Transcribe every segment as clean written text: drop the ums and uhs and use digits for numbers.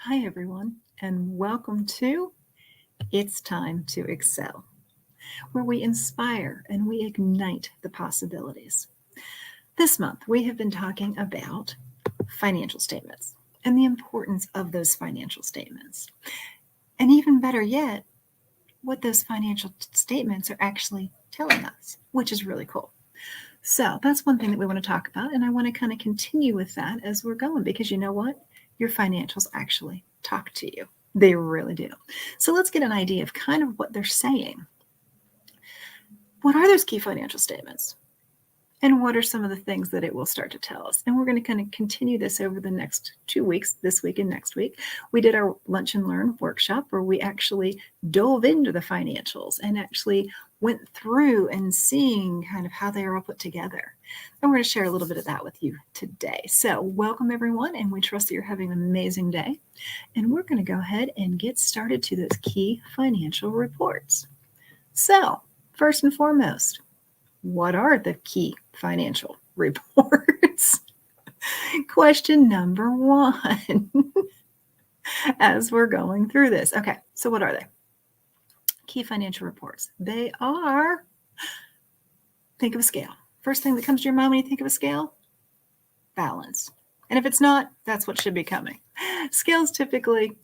Hi, everyone, and welcome to It's Time to Excel, where we inspire and we ignite the possibilities. This month, we have been talking about financial statements and the importance of those financial statements. And even better yet, what those financial statements are actually telling us, which is really cool. So that's one thing that we want to talk about. And I want to kind of continue with that as we're going, because you know what? Your financials actually talk to you. They really do. So let's get an idea of kind of what they're saying. What are those key financial statements? And what are some of the things that it will start to tell us? And we're going to kind of continue this over the next 2 weeks, this week and next week. We did our Lunch and Learn workshop where we actually dove into the financials and actually went through and seeing kind of how they are all put together. And we're going to share a little bit of that with you today. So welcome everyone, and we trust that you're having an amazing day. And we're going to go ahead and get started to those key financial reports. So first and foremost, what are the key financial reports? Question number one, as we're going through this. Okay, so what are they? Key financial reports. They are, think of a scale. First thing that comes to your mind when you think of a scale? Balance. And if it's not, that's what should be coming. Scales typically,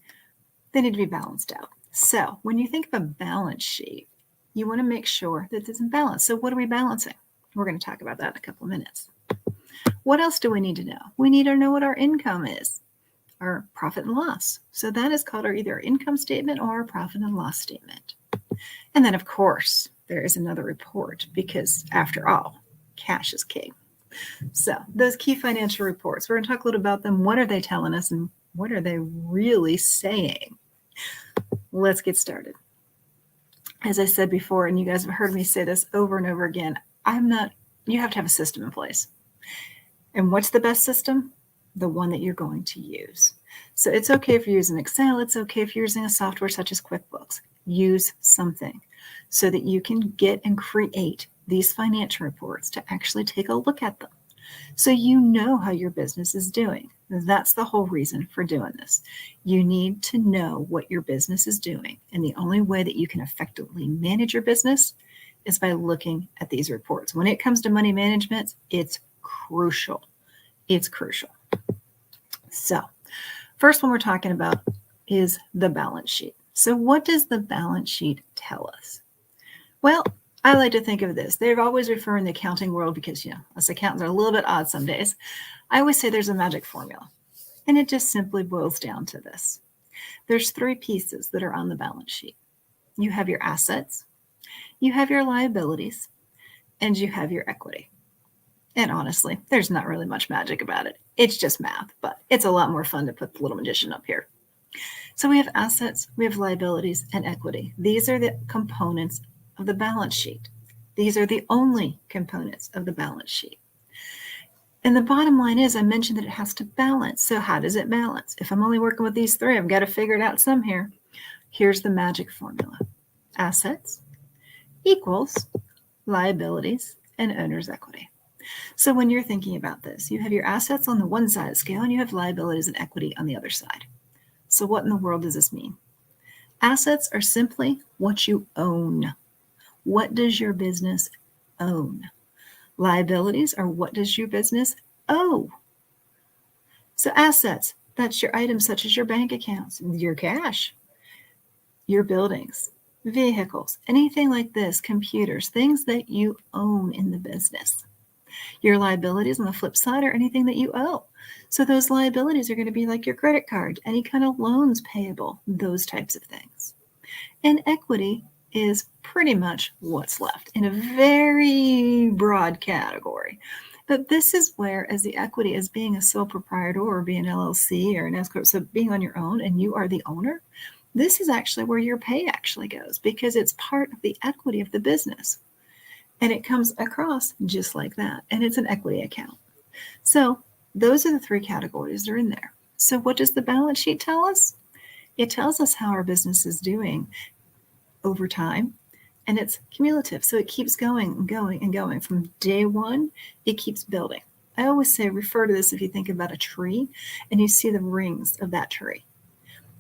they need to be balanced out. So when you think of a balance sheet, you want to make sure that it's in balance. So what are we balancing? We're going to talk about that in a couple of minutes. What else do we need to know? We need to know what our income is, our profit and loss. So that is called either our income statement or our profit and loss statement. And then, of course, there is another report because, after all, cash is king. So those key financial reports, we're going to talk a little about them. What are they telling us and what are they really saying? Let's get started. As I said before, and you guys have heard me say this over and over again, you have to have a system in place. And what's the best system? The one that you're going to use. So it's okay if you're using Excel. It's okay if you're using a software such as QuickBooks. Use something so that you can get and create these financial reports to actually take a look at them. So you know how your business is doing. That's the whole reason for doing this. You need to know what your business is doing. And the only way that you can effectively manage your business is by looking at these reports. When it comes to money management, it's crucial. It's crucial. So first one we're talking about is the balance sheet. So what does the balance sheet tell us? Well, I like to think of this. They've always referred in the accounting world because, us accountants are a little bit odd some days. I always say there's a magic formula, and it just simply boils down to this. There's 3 pieces that are on the balance sheet. You have your assets, you have your liabilities, and you have your equity. And honestly, there's not really much magic about it. It's just math, but it's a lot more fun to put the little magician up here. So we have assets, we have liabilities, and equity. These are the components of the balance sheet. These are the only components of the balance sheet. And the bottom line is, I mentioned that it has to balance. So how does it balance? If I'm only working with these 3, I've got to figure it out some here. Here's the magic formula. Assets equals liabilities and owner's equity. So when you're thinking about this, you have your assets on the one side of the scale and you have liabilities and equity on the other side. So what in the world does this mean? Assets are simply what you own. What does your business own? Liabilities are what does your business owe? So assets, that's your items such as your bank accounts, your cash, your buildings, vehicles, anything like this, computers, things that you own in the business. Your liabilities on the flip side are anything that you owe. So those liabilities are going to be like your credit card, any kind of loans payable, those types of things. And equity is pretty much what's left in a very broad category. But this is where, as the equity as being a sole proprietor or being an LLC or an S corp, so being on your own and you are the owner, this is actually where your pay actually goes because it's part of the equity of the business. And it comes across just like that. And it's an equity account. So those are the 3 categories that are in there. So what does the balance sheet tell us? It tells us how our business is doing over time, and it's cumulative. So it keeps going and going and going. From day one, it keeps building. I always say, refer to this if you think about a tree and you see the rings of that tree.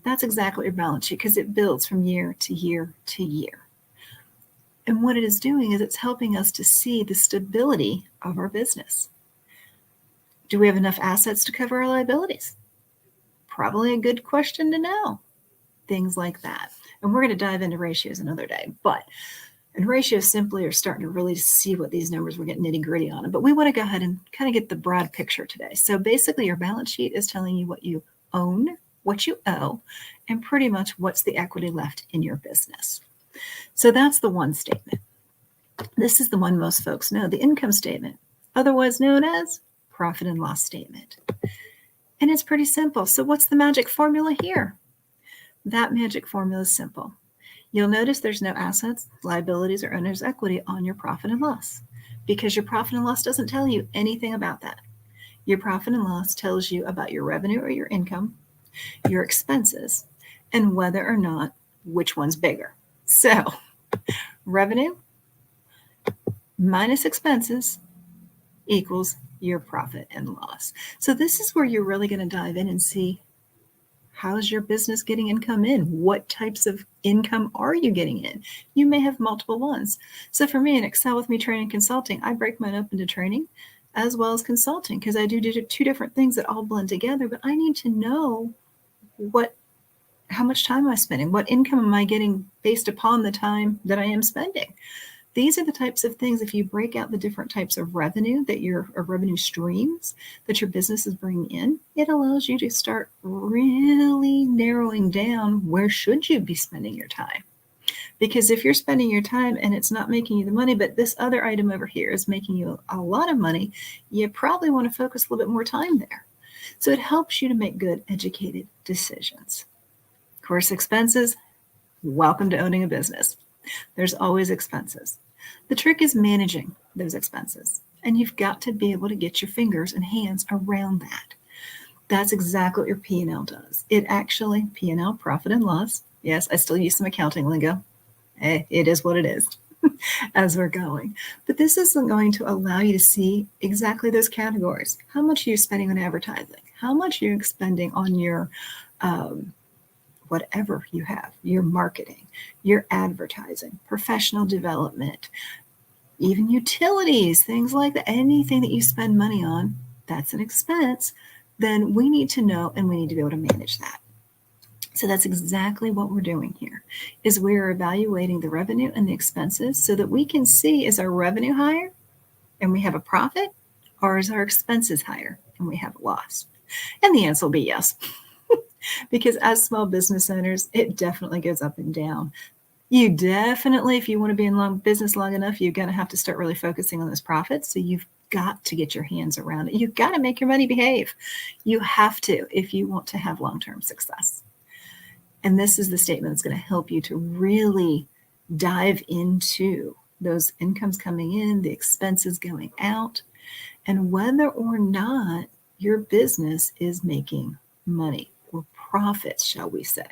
That's exactly your balance sheet, because it builds from year to year to year. And what it is doing is it's helping us to see the stability of our business. Do we have enough assets to cover our liabilities? Probably a good question to know. Things like that. And we're going to dive into ratios another day. And ratios simply are starting to really see what these numbers, we're getting nitty gritty on them. But we want to go ahead and kind of get the broad picture today. So basically your balance sheet is telling you what you own, what you owe, and pretty much what's the equity left in your business. So that's the one statement. This is the one most folks know, the income statement, otherwise known as profit and loss statement. And it's pretty simple. So what's the magic formula here? That magic formula is simple. You'll notice there's no assets, liabilities, or owner's equity on your profit and loss, because your profit and loss doesn't tell you anything about that. Your profit and loss tells you about your revenue or your income, your expenses, and whether or not which one's bigger. So revenue minus expenses equals your profit and loss. So this is where you're really going to dive in and see, how's your business getting income in? What types of income are you getting in? You may have multiple ones. So for me in Excel with Me Training Consulting, I break mine up into training as well as consulting, because I do two different things that all blend together, but I need to know how much time am I spending? What income am I getting based upon the time that I am spending? These are the types of things, if you break out the different types of revenue or revenue streams that your business is bringing in, it allows you to start really narrowing down where should you be spending your time. Because if you're spending your time and it's not making you the money, but this other item over here is making you a lot of money, you probably want to focus a little bit more time there. So it helps you to make good, educated decisions. Of course, expenses, welcome to owning a business. There's always expenses. The trick is managing those expenses, and you've got to be able to get your fingers and hands around that. That's exactly what your P&L does. It actually, P&L, profit and loss. Yes, I still use some accounting lingo. It is what it is as we're going. But this is going to allow you to see exactly those categories. How much are you spending on advertising? How much are you spending on your whatever you have, your marketing, your advertising, professional development, even utilities, things like that. Anything that you spend money on, that's an expense. Then we need to know, and we need to be able to manage that. So that's exactly what we're doing here, is we're evaluating the revenue and the expenses so that we can see, is our revenue higher and we have a profit, or is our expenses higher and we have a loss? And the answer will be yes. Because as small business owners, it definitely goes up and down. You definitely, if you want to be in business long enough, you're going to have to start really focusing on those profits. So you've got to get your hands around it. You've got to make your money behave. You have to, if you want to have long-term success. And this is the statement that's going to help you to really dive into those incomes coming in, the expenses going out, and whether or not your business is making money. Or profits, shall we say,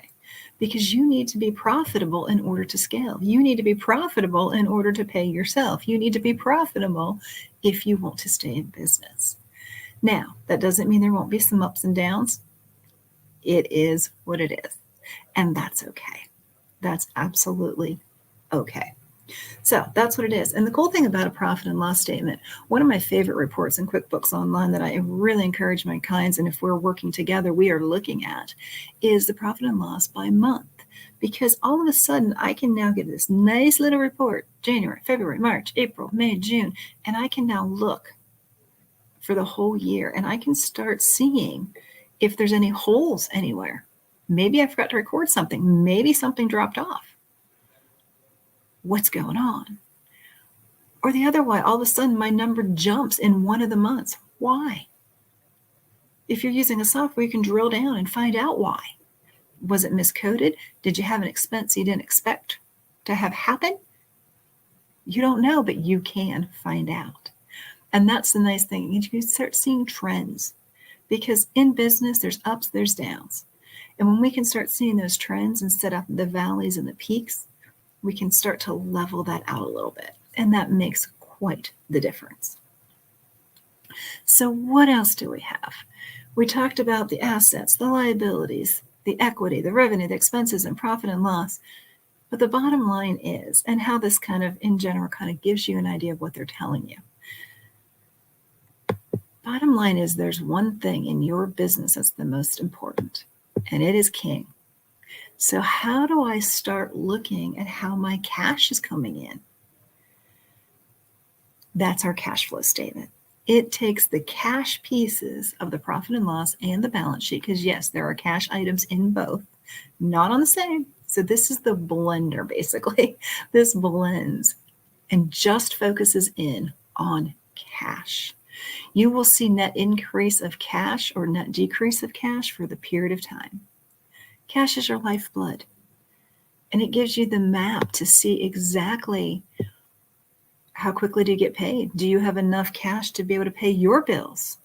because you need to be profitable in order to scale. You need to be profitable in order to pay yourself. You need to be profitable if you want to stay in business. Now, that doesn't mean there won't be some ups and downs. It is what it is, and that's okay. That's absolutely okay. So that's what it is. And the cool thing about a profit and loss statement, one of my favorite reports in QuickBooks Online that I really encourage my clients, and if we're working together, we are looking at, is the profit and loss by month. Because all of a sudden, I can now get this nice little report, January, February, March, April, May, June, and I can now look for the whole year, and I can start seeing if there's any holes anywhere. Maybe I forgot to record something. Maybe something dropped off. What's going on? Or the other way, all of a sudden my number jumps in one of the months. Why? If you're using a software, you can drill down and find out why. Was it miscoded? Did you have an expense you didn't expect to have happen? You don't know, but you can find out. And that's the nice thing. You can start seeing trends, because in business, there's ups, there's downs. And when we can start seeing those trends instead of the valleys and the peaks, we can start to level that out a little bit. And that makes quite the difference. So what else do we have? We talked about the assets, the liabilities, the equity, the revenue, the expenses, and profit and loss. But the bottom line is, and how this kind of in general kind of gives you an idea of what they're telling you. Bottom line is there's one thing in your business that's the most important, and it is king. So how do I start looking at how my cash is coming in? That's our cash flow statement. It takes the cash pieces of the profit and loss and the balance sheet, because yes, there are cash items in both, not on the same. So this is the blender, basically. This blends and just focuses in on cash. You will see net increase of cash or net decrease of cash for the period of time. Cash is your lifeblood, and it gives you the map to see exactly how quickly do you get paid. Do you have enough cash to be able to pay your bills?